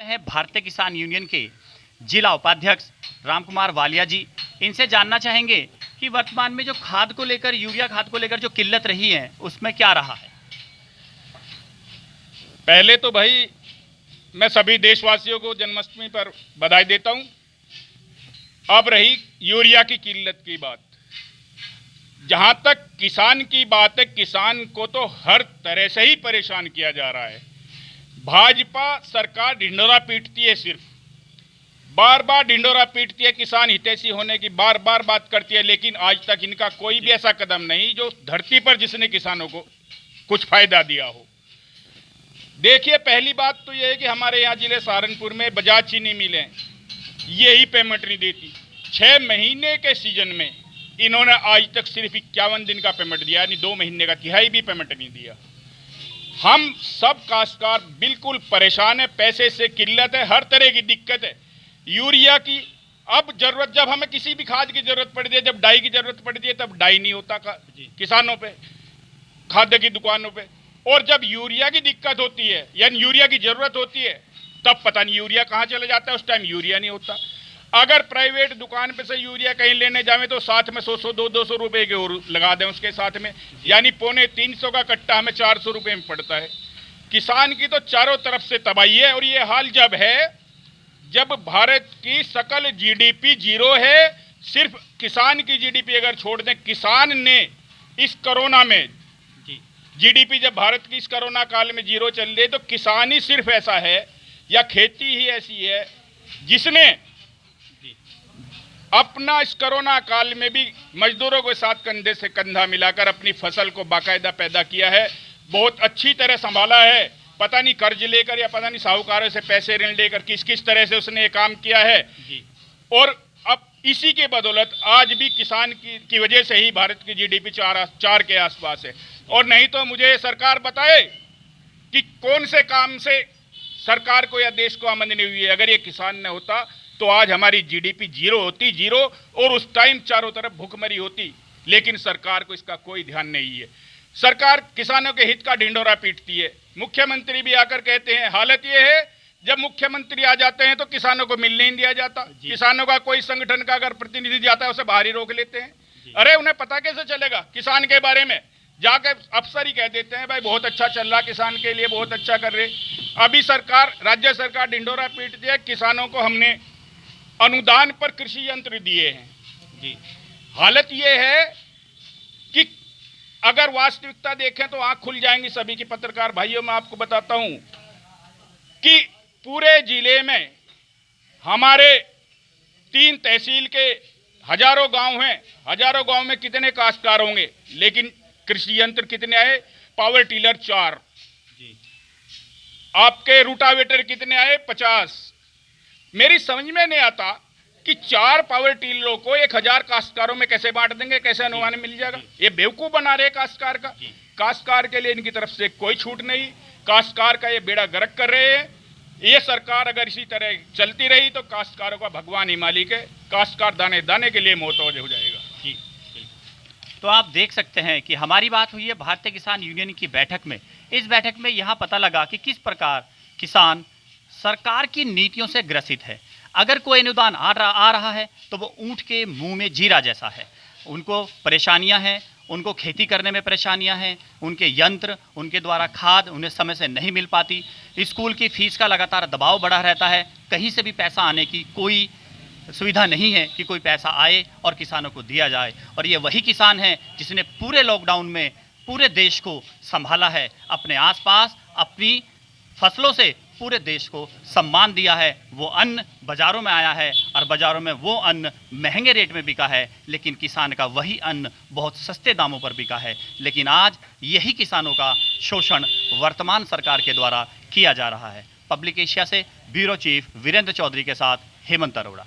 है भारतीय किसान यूनियन के जिला उपाध्यक्ष रामकुमार वालिया जी। इनसे जानना चाहेंगे कि वर्तमान में जो खाद को लेकर, यूरिया खाद को लेकर जो किल्लत रही है उसमें क्या रहा है। पहले तो भाई मैं सभी देशवासियों को जन्माष्टमी पर बधाई देता हूं। अब रही यूरिया की किल्लत की बात, जहां तक किसान की बात है, किसान को तो हर तरह से ही परेशान किया जा रहा है। भाजपा सरकार ढिंढोरा पीटती है, सिर्फ बार बार ढिंढोरा पीटती है, किसान हितैषी होने की बार बार बात करती है, लेकिन आज तक इनका कोई भी ऐसा कदम नहीं जो धरती पर जिसने किसानों को कुछ फायदा दिया हो। देखिए, पहली बात तो यह है कि हमारे यहाँ जिले सहारनपुर में बजाज चीनी मिलें यही पेमेंट नहीं देती। 6 महीने के सीजन में इन्होंने आज तक सिर्फ 51 दिन का पेमेंट दिया, यानी 2 महीने का तिहाई भी पेमेंट नहीं दिया। हम सब काश्तकार बिल्कुल परेशान है, पैसे से किल्लत है, हर तरह की दिक्कत है। यूरिया की अब जरूरत, जब हमें किसी भी खाद की जरूरत पड़ती है, जब डाई की जरूरत पड़ती है, तब डाई नहीं होता किसानों पे, खाद्य की दुकानों पे। और जब यूरिया की दिक्कत होती है, यानी यूरिया की जरूरत होती है, तब पता नहीं यूरिया कहाँ चला जाता है, उस टाइम यूरिया नहीं होता। अगर प्राइवेट दुकान पे से यूरिया कहीं लेने जावे तो साथ में 100 200 रुपए के और लगा दें उसके साथ में, यानी 350 का कट्टा हमें 400 रुपए में पड़ता है। किसान की तो चारों तरफ से तबाही है। और ये हाल जब है जब भारत की सकल जीडीपी जीरो है। सिर्फ किसान की जीडीपी अगर छोड़ दें, किसान ने इस कोरोना में जीडीपी, जब भारत की इस कोरोना काल में जीरो चल रही है, तो किसान ही सिर्फ ऐसा है या खेती ही ऐसी है जिसने अपना इस कोरोना काल में भी मजदूरों के साथ कंधे से कंधा मिलाकर अपनी फसल को बाकायदा पैदा किया है, बहुत अच्छी तरह संभाला है। पता नहीं कर्ज लेकर या पता नहीं साहूकारों से पैसे ऋण लेकर किस किस तरह से उसने ये काम किया है। और अब इसी के बदौलत आज भी किसान की वजह से ही भारत की जीडीपी 4 के आसपास है। और नहीं तो मुझे सरकार बताए कि कौन से काम से सरकार को या देश को आमदनी हुई है। अगर ये किसान न होता तो आज हमारी जीडीपी जीरो होती, जीरो, और उस टाइम चारों तरफ भूखमरी होती। लेकिन सरकार को इसका कोई ध्यान नहीं है। सरकार किसानों के हित का ढिंढोरा पीटती है। मुख्यमंत्री भी आकर कहते हैं, हालत ये है जब मुख्यमंत्री आ जाते हैं तो किसानों को मिलने नहीं दिया जाता। किसानों का कोई संगठन का अगर प्रतिनिधि जाता है उसे बाहर ही रोक लेते हैं। अरे उन्हें पता कैसे चलेगा किसान के बारे में? जाकर अफसर ही कह देते हैं भाई बहुत अच्छा चल रहा, किसान के लिए बहुत अच्छा कर रहे। अभी सरकार, राज्य सरकार ढिंढोरा पीटती है। किसानों को हमने अनुदान पर कृषि यंत्र दिए हैं। हालत यह है कि अगर वास्तविकता देखें तो आंख खुल जाएंगी सभी की। पत्रकार भाइयों, मैं आपको बताता हूं कि पूरे जिले में हमारे 3 तहसील के हजारों गांव हैं। हजारों गांव में कितने काश्तकार होंगे, लेकिन कृषि यंत्र कितने आए? Power tiller 4। आपके रूटावेटर कितने आए? 50। मेरी समझ में नहीं आता कि 4 पावर टिलरों को 1000 काश्तकारों में कैसे बांट देंगे, कैसे अनुमान मिल जाएगा? ये बेवकूफ बना रहे काश्तकार का। काश्तकार के लिए इनकी तरफ से कोई छूट नहीं, काश्तकार का ये बेड़ा गर्क कर रहे हैं। ये सरकार अगर इसी तरह चलती रही तो काश्तकारों का भगवान ही मालिक है। काश्तकार दाने दाने के लिए मोहताज हो जाएगा। जी, तो आप देख सकते हैं कि हमारी बात हुई है भारतीय किसान यूनियन की बैठक में। इस बैठक में यहाँ पता लगा कि किस प्रकार किसान सरकार की नीतियों से ग्रसित है। अगर कोई अनुदान आ रहा है तो वो ऊंट के मुंह में जीरा जैसा है। उनको परेशानियां हैं, उनको खेती करने में परेशानियां हैं, उनके यंत्र, उनके द्वारा खाद उन्हें समय से नहीं मिल पाती। स्कूल की फीस का लगातार दबाव बढ़ा रहता है। कहीं से भी पैसा आने की कोई सुविधा नहीं है कि कोई पैसा आए और किसानों को दिया जाए। और ये वही किसान है जिसने पूरे लॉकडाउन में पूरे देश को संभाला है, अपने आसपास अपनी फसलों से पूरे देश को सम्मान दिया है। वो अन्न बाज़ारों में आया है और बाज़ारों में वो अन्न महंगे रेट में बिका है, लेकिन किसान का वही अन्न बहुत सस्ते दामों पर बिका है। लेकिन आज यही किसानों का शोषण वर्तमान सरकार के द्वारा किया जा रहा है। पब्लिक एशिया से ब्यूरो चीफ वीरेंद्र चौधरी के साथ हेमंत अरोड़ा।